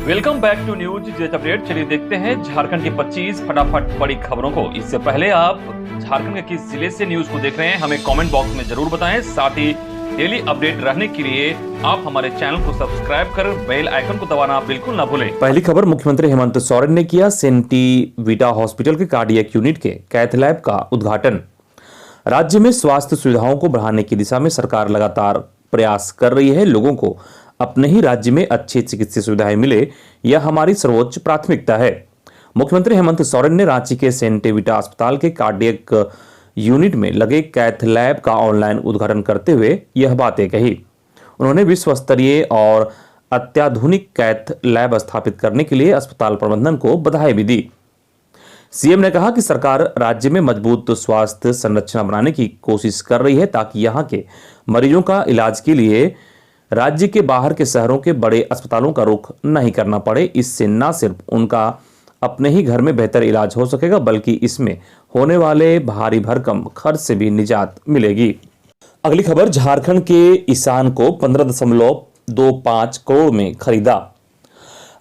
Welcome back to news jet update. चलिए देखते हैं झारखंड की 25 फटाफट बड़ी खबरों को। इससे पहले आप झारखंड के किस जिले से न्यूज को देख रहे हैं हमें कमेंट बॉक्स में जरूर बताएं। साथ ही डेली अपडेट रहने के लिए आप हमारे चैनल को सब्सक्राइब कर बेल आइकन को दबाना बिल्कुल ना भूलें। पहली खबर, मुख्यमंत्री हेमंत सोरेन ने किया सेंटीविटा हॉस्पिटल के कार्डियक यूनिट के कैथ लैब का उद्घाटन। राज्य में स्वास्थ्य सुविधाओं को बढ़ाने की दिशा में सरकार लगातार प्रयास कर रही है। लोगों को अपने ही राज्य में अच्छी चिकित्सा सुविधाएं मिले, यह हमारी सर्वोच्च प्राथमिकता है। मुख्यमंत्री हेमंत सोरेन ने रांची के सेंटीविटा अस्पताल के कार्डियक यूनिट में लगे कैथ लैब का ऑनलाइन उद्घाटन करते हुए यह बातें कही। उन्होंने विश्व स्तरीय और अत्याधुनिक कैथ लैब स्थापित करने के लिए अस्पताल प्रबंधन को बधाई भी दी। सीएम ने कहा कि सरकार राज्य में मजबूत स्वास्थ्य संरचना बनाने की कोशिश कर रही है ताकि यहां के मरीजों का इलाज के लिए राज्य के बाहर के शहरों के बड़े अस्पतालों का रुख नहीं करना पड़े। इससे न सिर्फ उनका अपने ही घर में बेहतर इलाज हो सकेगा, बल्कि इसमें होने वाले भारी भरकम खर्च से भी निजात मिलेगी। अगली खबर, झारखंड के ईशान को 15.25 करोड़ में खरीदा।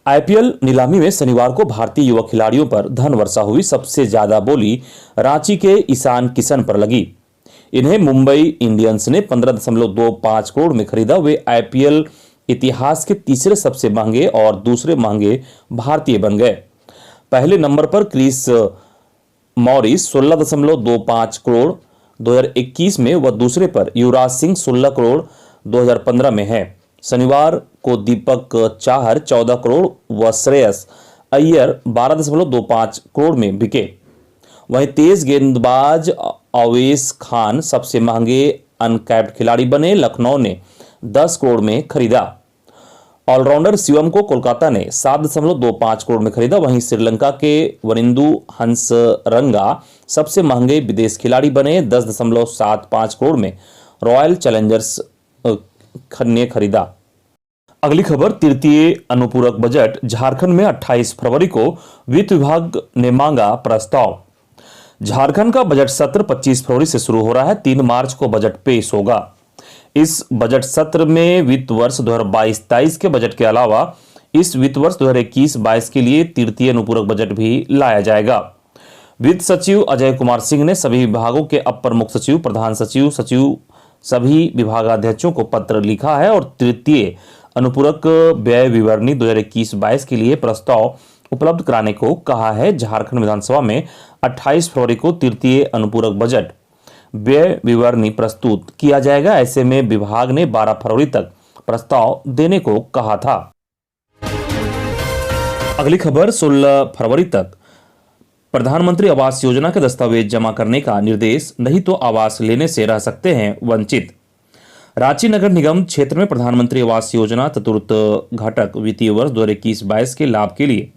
आईपीएल नीलामी में शनिवार को भारतीय युवा खिलाड़ियों पर धन वर्षा हुई। सबसे ज्यादा बोली रांची के ईशान किशन पर लगी। इन्हें मुंबई इंडियंस ने 15.25 करोड़ में खरीदा। वे आईपीएल इतिहास के तीसरे सबसे महंगे और दूसरे महंगे भारतीय बन गए। पहले नंबर पर क्रिस मॉरिस 16.25 करोड़ 2021 में व दूसरे पर युवराज सिंह 16 करोड़ 2015 में है। शनिवार को दीपक चाहर 14 करोड़ व श्रेयस अय्यर 12.25 करोड़ में बिके। वहीं तेज गेंदबाज अवेश खान सबसे महंगे अनकैप्ड खिलाड़ी बने। लखनऊ ने 10 करोड़ में खरीदा। ऑलराउंडर शिवम को कोलकाता ने 7.25 करोड़ में खरीदा। वहीं श्रीलंका के वरिंदु हंसरंगा सबसे महंगे विदेश खिलाड़ी बने। 10.75 करोड़ में रॉयल चैलेंजर्स ने खरीदा। अगली खबर, तृतीय अनुपूरक बजट। झारखंड में 28 फरवरी को वित्त विभाग ने मांगा प्रस्ताव। झारखंड का बजट सत्र 25 फरवरी से शुरू हो रहा है। 3 मार्च को बजट पेश होगा। इस बजट सत्र में वित्त वर्ष 2022-23 के बजट के अलावा इस वित्त वर्ष 2021-22 के लिए तृतीय अनुपूरक बजट भी लाया जाएगा। वित्त सचिव अजय कुमार सिंह ने सभी विभागों के अपर मुख्य सचिव, प्रधान सचिव, सभी विभागाध्यक्षों को पत्र लिखा है और तृतीय अनुपूरक व्यय विवरणी 2021-22 के लिए प्रस्ताव उपलब्ध कराने को कहा है। झारखंड विधानसभा में 28 फरवरी को तृतीय अनुपूरक बजट व्यय विवरणी प्रस्तुत किया जाएगा। ऐसे में विभाग ने 12 फरवरी तक प्रस्ताव देने को कहा था। अगली खबर, 16 फरवरी तक प्रधानमंत्री आवास योजना के दस्तावेज जमा करने का निर्देश, नहीं तो आवास लेने से रह सकते हैं वंचित। रांची नगर निगम क्षेत्र में प्रधानमंत्री आवास योजना चतुर्थ घटक वित्तीय वर्ष 2021-22 के लाभ के लिए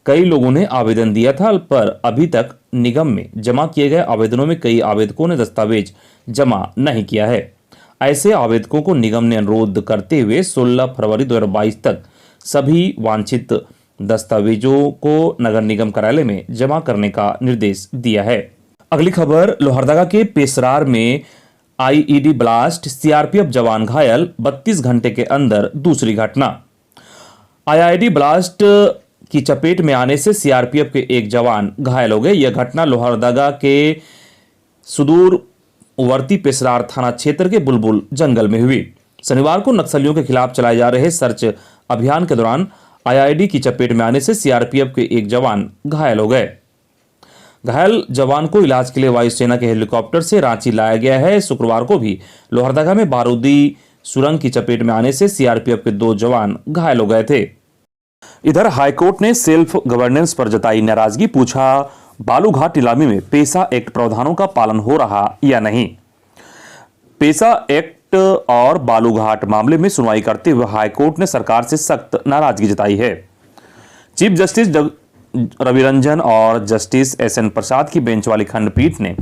कई लोगों ने आवेदन दिया था, पर अभी तक निगम में जमा किए गए आवेदनों में कई आवेदकों ने दस्तावेज जमा नहीं किया है। ऐसे आवेदकों को निगम ने अनुरोध करते हुए 16 फरवरी 2022 तक सभी वांछित दस्तावेजों को नगर निगम कार्यालय में जमा करने का निर्देश दिया है। अगली खबर, लोहरदगा के पेशरार में आईईडी ब्लास्ट, सीआरपीएफ जवान घायल। 32 घंटे के अंदर दूसरी घटना। आईईडी ब्लास्ट की चपेट में आने से सीआरपीएफ के एक जवान घायल हो गए। यह घटना लोहरदगा के सुदूरवर्ती पेशरार थाना क्षेत्र के बुलबुल जंगल में हुई। शनिवार को नक्सलियों के खिलाफ चलाए जा रहे सर्च अभियान के दौरान आईईडी की चपेट में आने से सीआरपीएफ के एक जवान घायल हो गए। घायल जवान को इलाज के लिए वायुसेना के हेलीकॉप्टर से रांची लाया गया है। शुक्रवार को भी लोहरदगा में बारूदी सुरंग की चपेट में आने से सीआरपीएफ के 2 जवान घायल हो गए थे। इधर हाईकोर्ट ने सेल्फ गवर्नेंस पर जताई नाराजगी। पूछा, बालूघाट नीलामी में पेशा एक्ट प्रावधानों का पालन हो रहा या नहीं। पेशा एक्ट और बालूघाट मामले में सुनवाई करते हुए हाईकोर्ट ने सरकार से सख्त नाराजगी जताई है। चीफ जस्टिस रवि रंजन और जस्टिस एसएन प्रसाद की बेंच वाली खंडपीठ ने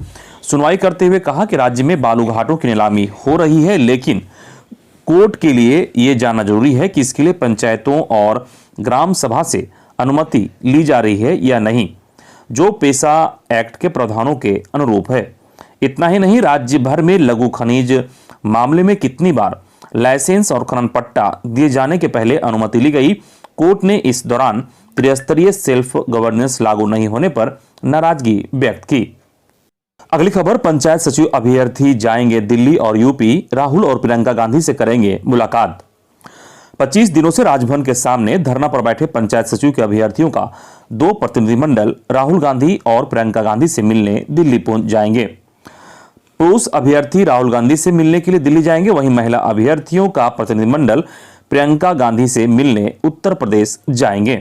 सुनवाई करते हुए कहा कि राज्य में बालूघाटों की नीलामी हो रही है, लेकिन कोर्ट के लिए यह जानना जरूरी है कि इसके लिए पंचायतों और ग्राम सभा से अनुमति ली जा रही है या नहीं, जो पेशा एक्ट के प्रावधानों के अनुरूप है। इतना ही नहीं, राज्य भर में लघु खनिज मामले में कितनी बार लाइसेंस और खनन पट्टा दिए जाने के पहले अनुमति ली गई, कोर्ट ने इस दौरान त्रिस्तरीय सेल्फ गवर्नेंस लागू नहीं होने पर नाराजगी व्यक्त की। अगली खबर, पंचायत सचिव अभ्यर्थी जाएंगे दिल्ली और यूपी, राहुल और प्रियंका गांधी से करेंगे मुलाकात। 25 दिनों से राजभवन के सामने धरना पर बैठे पंचायत सचिव के अभ्यर्थियों का 2 प्रतिनिधिमंडल राहुल गांधी और प्रियंका गांधी से मिलने दिल्ली पहुंच जाएंगे। पुरुष अभ्यर्थी राहुल गांधी से मिलने के लिए दिल्ली जाएंगे, वहीं महिला अभ्यर्थियों का प्रतिनिधिमंडल प्रियंका गांधी से मिलने उत्तर प्रदेश जाएंगे।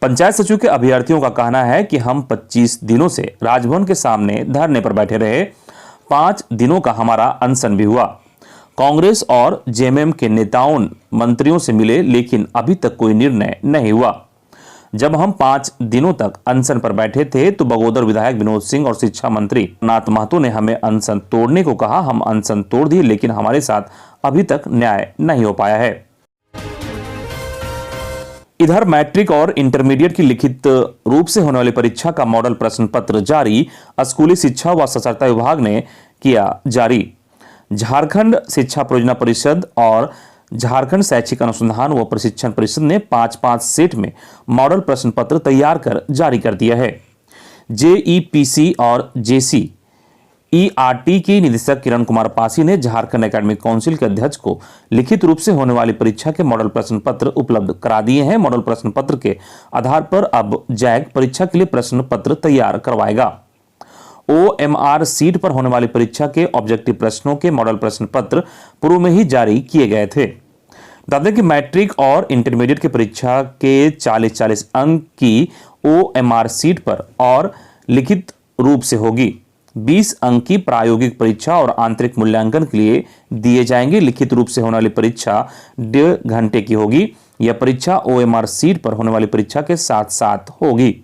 पंचायत सचिव के अभ्यर्थियों का कहना है कि हम 25 दिनों से राजभवन के सामने धरने पर बैठे रहे, 5 दिनों का हमारा अनशन भी हुआ। कांग्रेस और जेएमएम के नेताओं मंत्रियों से मिले, लेकिन अभी तक कोई निर्णय नहीं हुआ। जब हम 5 दिनों तक अनशन पर बैठे थे तो बगोदर विधायक विनोद सिंह और शिक्षा मंत्री नाथ महतो ने हमें अनशन तोड़ने को कहा। हम अनशन तोड़ दिए, लेकिन हमारे साथ अभी तक न्याय नहीं हो पाया है। इधर मैट्रिक और इंटरमीडिएट की लिखित रूप से होने वाली परीक्षा का मॉडल प्रश्न पत्र जारी, स्कूली शिक्षा व साक्षरता विभाग ने किया जारी। झारखंड शिक्षा परियोजना परिषद और झारखंड शैक्षिक अनुसंधान व प्रशिक्षण परिषद ने 5-5 सेट में मॉडल प्रश्न पत्र तैयार कर जारी कर दिया है। जेईपीसी और जेसीईआरटी की निदेशक किरण कुमार पासी ने झारखंड एकेडमिक काउंसिल के अध्यक्ष को लिखित रूप से होने वाली परीक्षा के मॉडल प्रश्न पत्र उपलब्ध करा दिए हैं। मॉडल प्रश्न पत्र के आधार पर अब जैक परीक्षा के लिए प्रश्न पत्र तैयार करवाएगा। ओएमआर सीट पर होने वाली परीक्षा के ऑब्जेक्टिव प्रश्नों के मॉडल प्रश्न पत्र पूर्व में ही जारी किए गए थे। बता दें कि मैट्रिक और इंटरमीडिएट की परीक्षा के 40-40 अंक की ओएमआर सीट पर और लिखित रूप से होगी। 20 अंक की प्रायोगिक परीक्षा और आंतरिक मूल्यांकन के लिए दिए जाएंगे। लिखित रूप से होने वाली परीक्षा 1.5 घंटे की होगी। यह परीक्षा ओएमआर सीट पर होने वाली परीक्षा के साथ साथ होगी।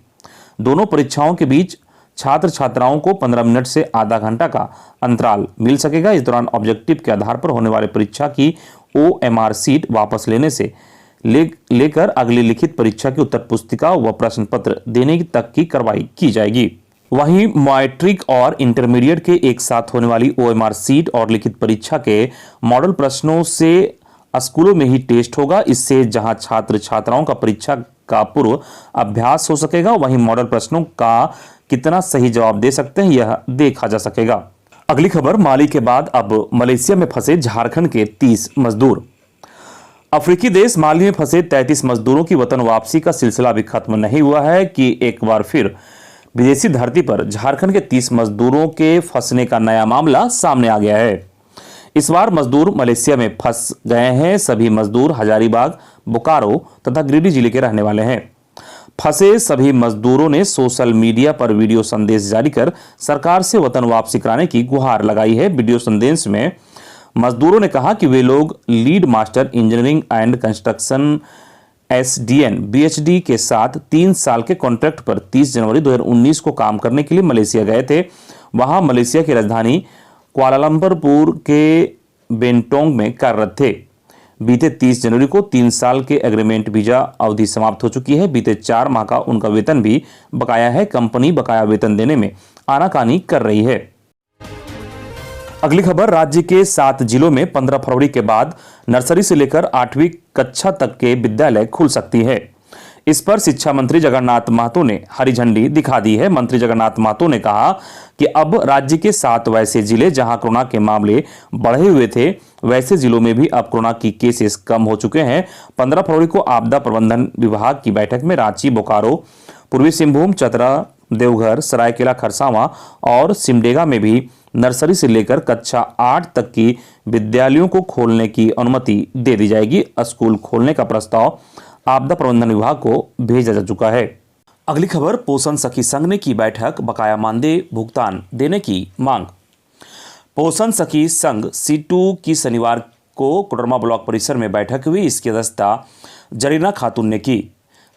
दोनों परीक्षाओं के बीच छात्र छात्राओं को 15 मिनट से आधा घंटा का अंतराल मिल सकेगा। इस दौरान ऑब्जेक्टिव के आधार पर होने वाले परीक्षा की ओएमआर सीट वापस लेने से लेकर अगली लिखित परीक्षा की उत्तर पुस्तिका व प्रश्न पत्र देने तक की कार्रवाई की जाएगी। वहीं मैट्रिक और इंटरमीडिएट के एक साथ होने वाली ओएमआर सीट और लिखित परीक्षा के मॉडल प्रश्नों से स्कूलों में ही टेस्ट होगा। इससे जहां छात्र छात्राओं का परीक्षा का पूर्व अभ्यास हो सकेगा, वहीं मॉडल प्रश्नों का कितना सही जवाब दे सकते हैं यह देखा जा सकेगा। अगली खबर, माली के बाद अब मलेशिया में फंसे झारखंड के 30 मजदूर। अफ्रीकी देश माली में फंसे 33 मजदूरों की वतन वापसी का सिलसिला अभी खत्म नहीं हुआ है कि एक बार फिर विदेशी धरती पर झारखंड के 30 मजदूरों के फंसने का नया मामला सामने आ गया है। इस बार मजदूर मलेशिया में फंस गए हैं। सभी मजदूर हजारीबाग, बोकारो तथा गिरिडीह जिले के रहने वाले हैं। फंसे सभी मजदूरों ने सोशल मीडिया पर वीडियो संदेश जारी कर सरकार से वतन वापसी कराने की गुहार लगाई है। वीडियो संदेश में मजदूरों ने कहा कि वे लोग lead master engineering and construction SDN बीएचडी के साथ 3 साल के कॉन्ट्रैक्ट पर 30 जनवरी 2019 को काम करने के लिए मलेशिया गए थे। वहां मलेशिया की राजधानी कुआलालंपुर के बेंटोंग में कार्यरत थे। बीते 30 जनवरी को 3 साल के एग्रीमेंट वीजा अवधि समाप्त हो चुकी है। बीते 4 माह का उनका वेतन भी बकाया है। कंपनी बकाया वेतन देने में आनाकानी कर रही है। अगली खबर, राज्य के 7 जिलों में 15 फरवरी के बाद नर्सरी से लेकर 8वीं कक्षा तक के विद्यालय खुल सकती है। इस पर शिक्षा मंत्री जगन्नाथ महतो ने हरी झंडी दिखा दी है। मंत्री जगन्नाथ महतो ने कहा कि अब राज्य के 7 वैसे जिले जहां कोरोना के मामले बढ़े हुए थे, वैसे जिलों में भी अब कोरोना की केसेस कम हो चुके हैं। 15 फरवरी को आपदा प्रबंधन विभाग की बैठक में रांची, बोकारो, पूर्वी सिंहभूम, चतरा, देवघर, सरायकेला खरसावां और सिमडेगा में भी नर्सरी से लेकर कक्षा 8 तक की विद्यालयों को खोलने की अनुमति दे दी जाएगी। स्कूल खोलने का प्रस्ताव आपदा प्रबंधन विभाग को भेजा जा चुका है। अगली खबर, पोषण सखी संघ ने की बैठक, बकाया मानदेय भुगतान देने की मांग। पोषण सखी संघ सीटू की शनिवार को कोडरमा ब्लॉक परिसर में बैठक हुई। इसकी अध्यक्षता जरीना खातून ने की।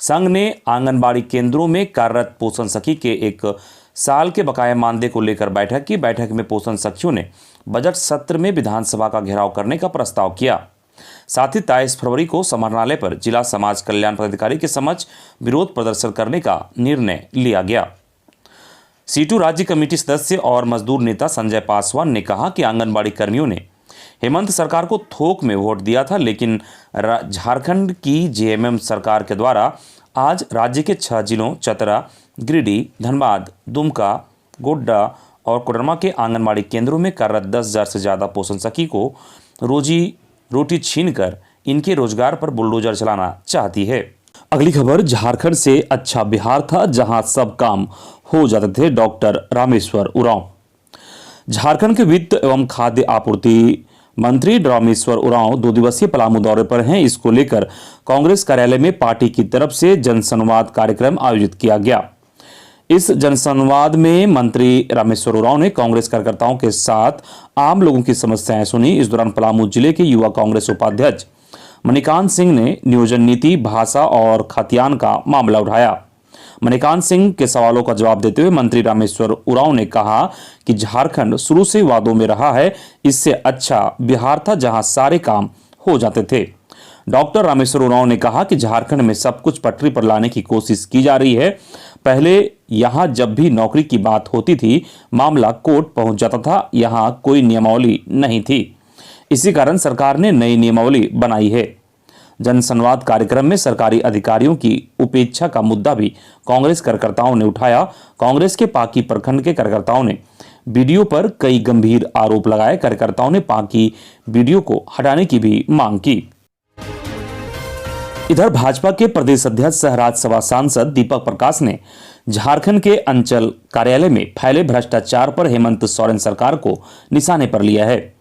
संघ ने आंगनबाड़ी केंद्रों में कार्यरत पोषण सखी के 1 साल के बकाया मानदेय को लेकर बैठक की। बैठक में पोषण सखियों ने बजट सत्र में विधानसभा का घेराव करने का प्रस्ताव किया। साथ ही 23 फरवरी को समाहरणालय पर जिला समाज कल्याण पदाधिकारी के समक्ष विरोध प्रदर्शन करने का निर्णय लिया गया। सीटू राज्य कमेटी सदस्य और मजदूर नेता संजय पासवान ने कहा कि आंगनबाड़ी कर्मियों ने हेमंत सरकार को थोक में वोट दिया था, लेकिन झारखंड की जेएमएम सरकार के द्वारा आज राज्य के 6 जिलों चतरा, गिरिडीह, धनबाद, दुमका, गोड्डा और कोडरमा के आंगनबाड़ी केंद्रों में कार्यरत 10,000 से ज़्यादा पोषण सखी को रोजी रोटी छीनकर इनके रोजगार पर बुलडोजर चलाना चाहती है। अगली खबर झारखंड से। अच्छा बिहार था जहां सब काम हो जाते थे, डॉक्टर रामेश्वर उरांव। झारखंड के वित्त एवं खाद्य आपूर्ति मंत्री रामेश्वर उरांव 2 दिवसीय पलामू दौरे पर हैं। इसको लेकर कांग्रेस कार्यालय में पार्टी की तरफ से जनसंवाद कार्यक्रम आयोजित किया गया। इस जनसंवाद में मंत्री रामेश्वर उरांव ने कांग्रेस कार्यकर्ताओं के साथ आम लोगों की समस्याएं सुनी। इस दौरान पलामू जिले के युवा कांग्रेस उपाध्यक्ष मणिकांत सिंह ने नियोजन नीति, भाषा और खतियान का मामला उठाया। मणिकांत सिंह के सवालों का जवाब देते हुए मंत्री रामेश्वर उरांव ने कहा कि झारखंड शुरू से वादों में रहा है, इससे अच्छा बिहार था जहां सारे काम हो जाते थे। डॉक्टर रामेश्वर उरांव ने कहा कि झारखंड में सब कुछ पटरी पर लाने की कोशिश की जा रही है। पहले यहां जब भी नौकरी की बात होती थी, मामला कोर्ट पहुंच जाता था, यहां कोई नियमावली नहीं थी। इसी कारण सरकार ने नई नियमावली बनाई है। जनसंवाद कार्यक्रम में सरकारी अधिकारियों की उपेक्षा का मुद्दा भी कांग्रेस कार्यकर्ताओं ने उठाया। कांग्रेस के पाकी प्रखंड के कार्यकर्ताओं ने बीडीओ पर कई गंभीर आरोप लगाए। कार्यकर्ताओं ने पाकी बीडीओ को हटाने की भी मांग की। इधर भाजपा के प्रदेश अध्यक्ष सह राज्यसभा सांसद दीपक प्रकाश ने झारखंड के अंचल कार्यालय में फैले भ्रष्टाचार पर हेमंत सोरेन सरकार को निशाने पर लिया है।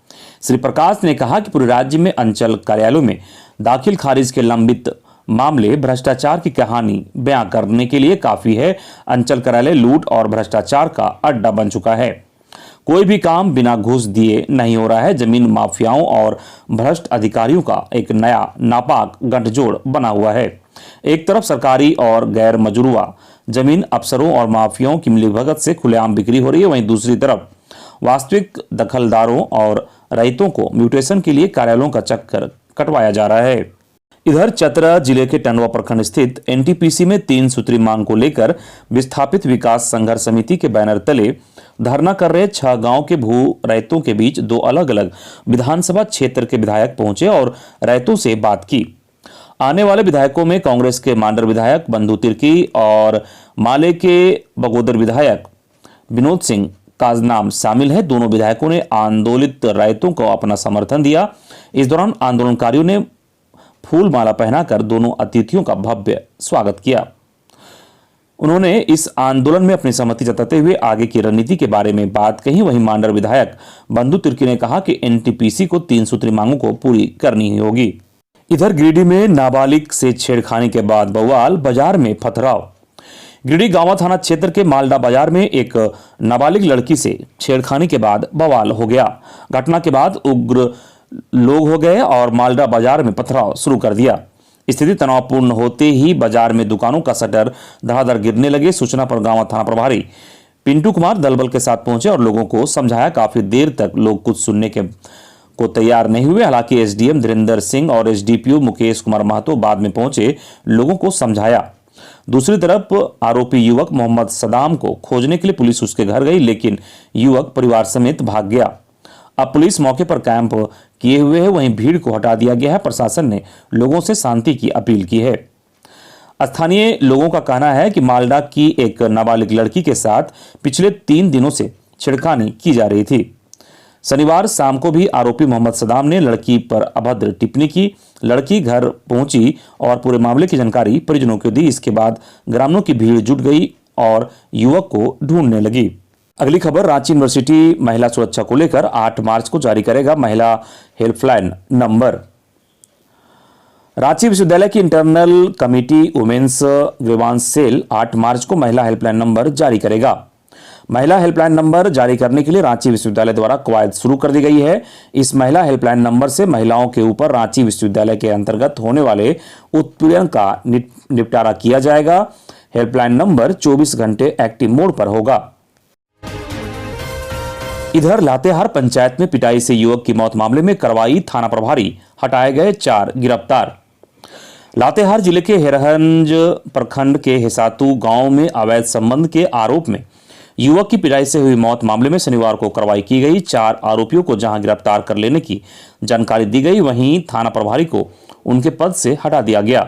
श्री प्रकाश ने कहा कि पूरे राज्य में अंचल कार्यालयों में दाखिल खारिज के लंबित मामले भ्रष्टाचार की कहानी बयां करने के लिए काफी है। अंचल कार्यालय लूट और भ्रष्टाचार का अड्डा बन चुका है। कोई भी काम बिना घूस दिए नहीं हो रहा है। जमीन माफियाओं और भ्रष्ट अधिकारियों का एक नया नापाक गठजोड़ बना हुआ है। एक तरफ सरकारी और गैर मजरूआ जमीन अफसरों और माफियाओं की मिलीभगत से खुलेआम बिक्री हो रही है, वहीं दूसरी तरफ वास्तविक दखलदारों और रैयतों को म्यूटेशन के लिए कार्यालयों का चक्कर कटवाया जा रहा है। इधर चतरा जिले के टंडवा प्रखंड स्थित एनटीपीसी में 3 सूत्री मांग को लेकर विस्थापित विकास संघर्ष समिति के बैनर तले धरना कर रहे 6 गांव के भू रैयतों के बीच 2 अलग अलग विधानसभा क्षेत्र के विधायक पहुंचे और रैयतों से बात की। आने वाले विधायकों में कांग्रेस के मांडर विधायक बंधु तिर्की और माले के बगोदर विधायक विनोद सिंह का नाम शामिल है। दोनों विधायकों ने आंदोलित रैयतों को अपना समर्थन दिया। इस दौरान आंदोलनकारियों ने फूल माला पहनाकर दोनों अतिथियों का भव्य स्वागत किया। उन्होंने इस आंदोलन में अपनी सहमति जताते हुए आगे की रणनीति के बारे में बात कही। वहीं मांडर विधायक बंधु तिर्की ने कहा कि एनटीपीसी को 3 सूत्री मांगों को पूरी करनी ही होगी। इधर गिरिडीह में नाबालिग से छेड़खानी के बाद बवाल, बाजार में पथराव। गिरिडीह गांवा थाना क्षेत्र के मालडा बाजार में एक नाबालिग लड़की से छेड़खानी के बाद बवाल हो गया। घटना के बाद उग्र लोग हो गए और मालडा बाजार में पथराव शुरू कर दिया। स्थिति तनावपूर्ण होते ही बाजार में दुकानों का शटर धड़ाधड़ गिरने लगे। सूचना पर गांवा थाना प्रभारी पिंटू कुमार दलबल के साथ पहुंचे और लोगों को समझाया। काफी देर तक लोग कुछ सुनने को तैयार नहीं हुए। हालांकि एसडीएम धीरेन्द्र सिंह और एसडीपीओ मुकेश कुमार महतो बाद में पहुंचे, लोगों को समझाया। दूसरी तरफ आरोपी युवक मोहम्मद सदाम को खोजने के लिए पुलिस उसके घर गई, लेकिन युवक परिवार समेत भाग गया। अब पुलिस मौके पर कैंप किए हुए है, वहीं भीड़ को हटा दिया गया है। प्रशासन ने लोगों से शांति की अपील की है। स्थानीय लोगों का कहना है कि मालडा की एक नाबालिग लड़की के साथ पिछले 3 दिनों से छेड़खानी की जा रही थी। शनिवार शाम को भी आरोपी मोहम्मद सदाम ने लड़की पर अभद्र टिप्पणी की। लड़की घर पहुंची और पूरे मामले की जानकारी परिजनों को दी। इसके बाद ग्रामीणों की भीड़ जुट गई और युवक को ढूंढने लगी। अगली खबर, रांची यूनिवर्सिटी महिला सुरक्षा को लेकर 8 मार्च को जारी करेगा महिला हेल्पलाइन नंबर। रांची विश्वविद्यालय की internal committee women's grievance cell 8 मार्च को महिला हेल्पलाइन नंबर जारी करेगा। महिला हेल्पलाइन नंबर जारी करने के लिए रांची विश्वविद्यालय द्वारा कवायद शुरू कर दी गई है। इस महिला हेल्पलाइन नंबर से महिलाओं के ऊपर रांची विश्वविद्यालय के अंतर्गत होने वाले उत्पीड़न का निपटारा किया जाएगा। हेल्पलाइन नंबर 24 घंटे एक्टिव मोड पर होगा। इधर लातेहार पंचायत में पिटाई से युवक की मौत मामले में करवाई थाना प्रभारी, हटाए गए 4 गिरफ्तार। लातेहार जिले के हेरहंज प्रखंड के हिसातू गांव में अवैध संबंध के आरोप में युवक की पिटाई से हुई मौत मामले में शनिवार को कार्रवाई की गई। 4 आरोपियों को जहां गिरफ्तार कर लेने की जानकारी दी गई, वहीं थाना प्रभारी को उनके पद से हटा दिया गया।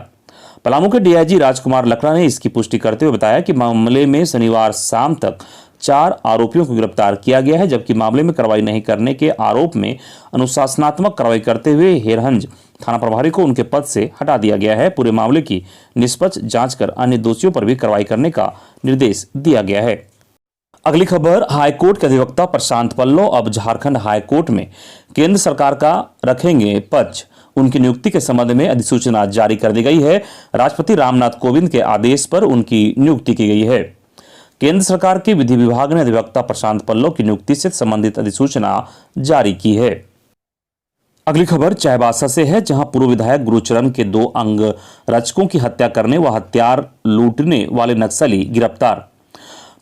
पलामू के डीआईजी राजकुमार लकड़ा ने इसकी पुष्टि करते हुए बताया कि मामले में शनिवार शाम तक 4 आरोपियों को गिरफ्तार किया गया है, जबकि मामले में कार्रवाई नहीं करने के आरोप में अनुशासनात्मक कार्रवाई करते हुए हेरहंज थाना प्रभारी को उनके पद से हटा दिया गया है। पूरे मामले की निष्पक्ष जांच कर अन्य दोषियों पर भी कार्रवाई करने का निर्देश दिया गया है। अगली खबर, हाईकोर्ट के अधिवक्ता प्रशांत पल्लव अब झारखंड हाईकोर्ट में केंद्र सरकार का रखेंगे पक्ष। उनकी नियुक्ति के संबंध में अधिसूचना जारी कर दी गई है। राष्ट्रपति रामनाथ कोविंद के आदेश पर उनकी नियुक्ति की गई है। केंद्र सरकार के विधि विभाग ने अधिवक्ता प्रशांत पल्लव की नियुक्ति से संबंधित अधिसूचना जारी की है। अगली खबर चाईबासा से है, जहां पूर्व विधायक गुरुचरण के 2 अंग रक्षकों की हत्या करने व हथियार लूटने वाले नक्सली गिरफ्तार।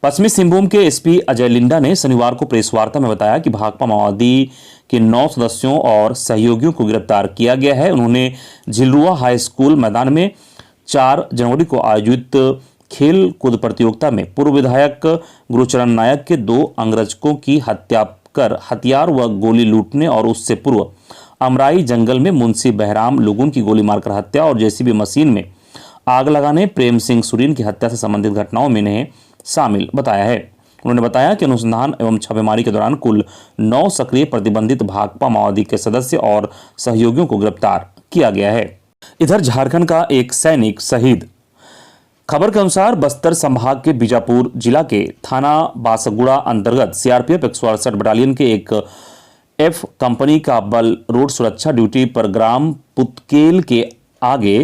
पश्चिमी सिंहभूम के एसपी अजय लिंडा ने शनिवार को प्रेस वार्ता में बताया कि भाकपा माओवादी के 9 सदस्यों और सहयोगियों को गिरफ्तार किया गया है। उन्होंने झिलरुआ हाई स्कूल मैदान में 4 जनवरी को आयोजित खेल कूद प्रतियोगिता में पूर्व विधायक गुरुचरण नायक के 2 अंगरक्षकों की हत्या कर हथियार व गोली लूटने और उससे पूर्व अमराई जंगल में मुंशी बहराम लोगों की गोली मारकर हत्या और जेसीबी मशीन में आग लगाने प्रेम सिंह सुरीन की हत्या से संबंधित घटनाओं में इन्हें शामिल बताया है। उन्होंने बताया कि अनुसंधान एवं छापेमारी के दौरान कुल 9 सक्रिय प्रतिबंधित भाकपा माओवादी के सदस्य और सहयोगियों को गिरफ्तार किया गया है। इधर झारखंड का एक सैनिक शहीद। खबर के अनुसार बस्तर संभाग के बीजापुर जिला के थाना बासगुड़ा अंतर्गत सीआरपीएफ 168 बटालियन के एक एफ कंपनी का बल रोड सुरक्षा ड्यूटी पर ग्राम पुतकेल के आगे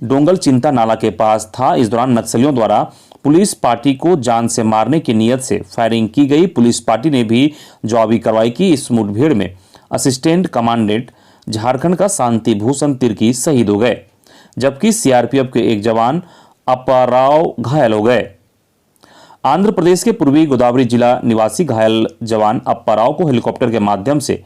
डोंगल चिंता नाला के पास था। इस दौरान नक्सलियों द्वारा पुलिस पार्टी को जान से मारने की नीयत से फायरिंग की गई। पुलिस पार्टी ने भी जवाबी कार्रवाई की। इस मुठभेड़ में असिस्टेंट कमांडेंट झारखंड का शांति भूषण तिर्की शहीद हो गए, जबकि सीआरपीएफ के एक जवान अप्पाराव घायल हो गए। आंध्र प्रदेश के पूर्वी गोदावरी जिला निवासी घायल जवान अप्पाराव को हेलीकॉप्टर के माध्यम से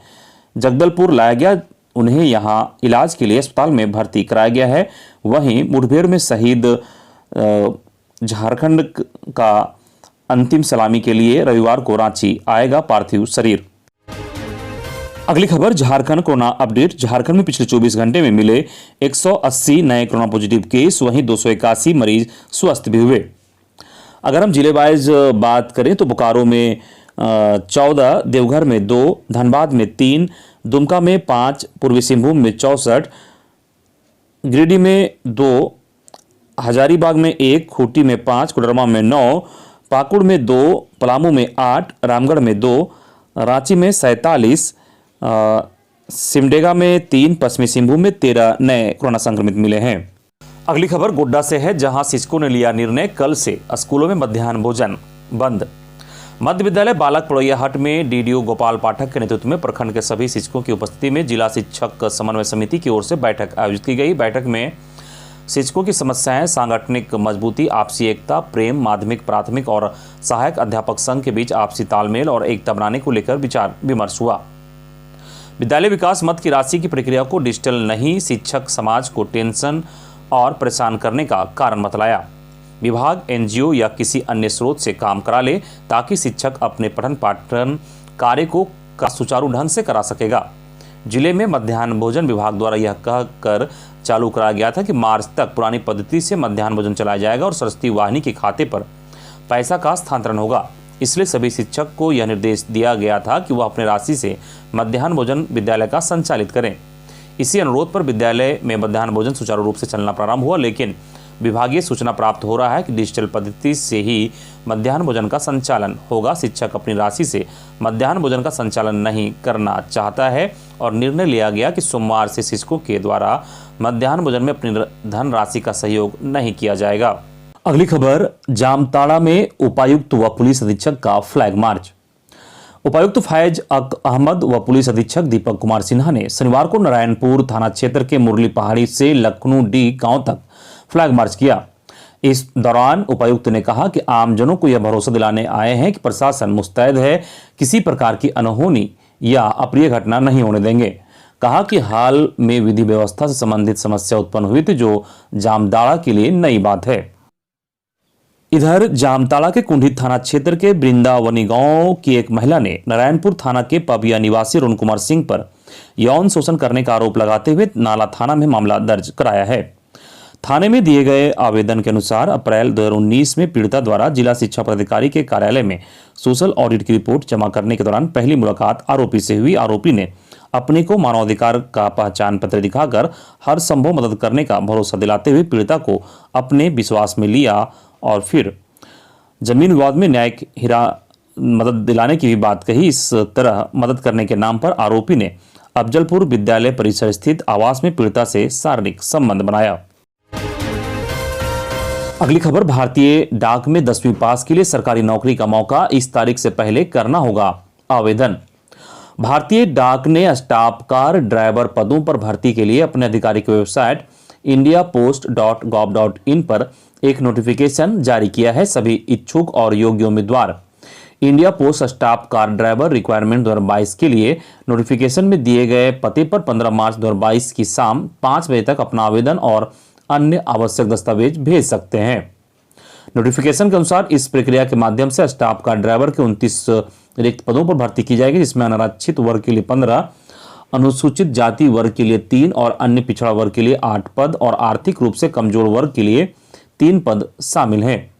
जगदलपुर लाया गया। उन्हें यहां इलाज के लिए अस्पताल में भर्ती कराया गया है। वहीं मुठभेड़ में शहीद झारखंड का अंतिम सलामी के लिए रविवार को रांची आएगा पार्थिव शरीर। अगली खबर, झारखंड कोरोना अपडेट। झारखंड में पिछले 24 घंटे में मिले 180 नए कोरोना पॉजिटिव केस, वहीं 281 मरीज स्वस्थ भी हुए। अगर हम जिले वाइज बात करें तो बोकारो में 14, देवघर में 2, धनबाद में 3, दुमका में 5, पूर्वी सिंहभूम में 64, गिरिडीह में 2, हजारीबाग में 1, खूंटी में 5, कोडरमा में 9, पाकुड़ में 2, पलामू में 8, रामगढ़ में 2, रांची में 47, सिमडेगा में 3, पश्चिमी सिंहभूम में 13 नए कोरोना संक्रमित मिले हैं। अगली खबर गोड्डा से है, जहां शिक्षकों ने लिया निर्णय, कल से स्कूलों में मध्याह्न भोजन बंद। मध्य विद्यालय बालक पड़ोयाहाट में डीडीओ गोपाल पाठक के नेतृत्व में प्रखंड के सभी शिक्षकों की उपस्थिति में जिला शिक्षक समन्वय समिति की ओर से बैठक आयोजित की गई। बैठक में शिक्षकों की समस्याएं, सांगठनिक मजबूती, आपसी एकता, प्रेम, माध्यमिक, प्राथमिक और सहायक अध्यापक संघ के बीच आपसी तालमेल और एकता बनाने को लेकर विचार विमर्श हुआ। विद्यालय विकास मद की राशि की प्रक्रिया को डिजिटल नहीं शिक्षक समाज को टेंशन और परेशान करने का कारण बतलाया। विभाग एनजीओ या किसी अन्य स्रोत से काम करा ले ताकि शिक्षक अपने पठन पाठन कार्य को सुचारू ढंग से करा सकेगा। जिले में मध्याह्न भोजन विभाग द्वारा यह कहकर चालू कराया गया था कि मार्च तक पुरानी पद्धति से मध्याह्न भोजन चलाया जाएगा और सरस्वती वाहिनी के खाते पर पैसा का स्थानांतरण होगा। इसलिए सभी शिक्षक को यह निर्देश दिया गया था कि वह अपने राशि से मध्याह्न भोजन विद्यालय का संचालित करें। इसी अनुरोध पर विद्यालय में मध्याह्न भोजन सुचारू रूप से चलना प्रारंभ हुआ, लेकिन विभागीय सूचना प्राप्त हो रहा है कि डिजिटल पद्धति से ही मध्याह्न भोजन का संचालन होगा। शिक्षक अपनी राशि से मध्याह्न भोजन का संचालन नहीं करना चाहता है और निर्णय लिया गया कि सोमवार से शिक्षकों के द्वारा मध्याह्न भोजन में अपनी धन राशि का सहयोग नहीं किया जाएगा। अगली खबर, जामताड़ा में उपायुक्त व पुलिस अधीक्षक का फ्लैग मार्च। उपायुक्त फैज अहमद व पुलिस अधीक्षक दीपक कुमार सिन्हा ने शनिवार को नारायणपुर थाना क्षेत्र के मुरली पहाड़ी से लखनऊ डी गांव तक फ्लैग मार्च किया। इस दौरान उपायुक्त ने कहा कि आमजनों को यह भरोसा दिलाने आए हैं कि प्रशासन मुस्तैद है, किसी प्रकार की अनहोनी या अप्रिय घटना नहीं होने देंगे। कहा कि हाल में विधि व्यवस्था से संबंधित समस्या उत्पन्न हुई थी, जो जामताड़ा के लिए नई बात है। इधर जामताड़ा के कुंडित थाना क्षेत्र के वृंदावनी गांव की एक महिला ने नारायणपुर थाना के पबिया निवासी अरुण कुमार सिंह पर यौन शोषण करने का आरोप लगाते हुए नाला थाना में मामला दर्ज कराया है। थाने में दिए गए आवेदन के अनुसार अप्रैल 2019 में पीड़िता द्वारा जिला शिक्षा पदाधिकारी के कार्यालय में सोशल ऑडिट की रिपोर्ट जमा करने के दौरान पहली मुलाकात आरोपी से हुई। आरोपी ने अपने को मानवाधिकार का पहचान पत्र दिखाकर हर संभव मदद करने का भरोसा दिलाते हुए पीड़िता को अपने विश्वास में लिया और फिर जमीन विवाद में न्यायिक मदद दिलाने की भी बात कही। इस तरह मदद करने के नाम पर आरोपी ने अफजलपुर विद्यालय परिसर स्थित आवास में पीड़िता से शारीरिक संबंध बनाया। अगली खबर, भारतीय डाक में 10वीं पास के लिए सरकारी नौकरी का मौका, इस तारीख से पहले करना होगा आवेदन। भारतीय डाक ने स्टाफकार ड्राइवर पदों पर भर्ती के लिए अपने आधिकारिक वेबसाइट indiapost.gov.in पर एक नोटिफिकेशन जारी किया है। सभी इच्छुक और योग्य उम्मीदवार India post staff car driver requirement 2022 के लिए नोटिफिकेशन में दिए गए पते पर 15 मार्च 2022 की शाम 5 बजे तक अपना आवेदन और अन्य आवश्यक दस्तावेज भेज सकते हैं। नोटिफिकेशन के अनुसार इस प्रक्रिया के माध्यम से स्टाफ कार ड्राइवर के 29 रिक्त पदों पर भर्ती की जाएगी, जिसमें अनारक्षित वर्ग के लिए 15, अनुसूचित जाति वर्ग के लिए 3 और अन्य पिछड़ा वर्ग के लिए 8 पद और आर्थिक रूप से कमजोर वर्ग के लिए 3 पद शामिल हैं।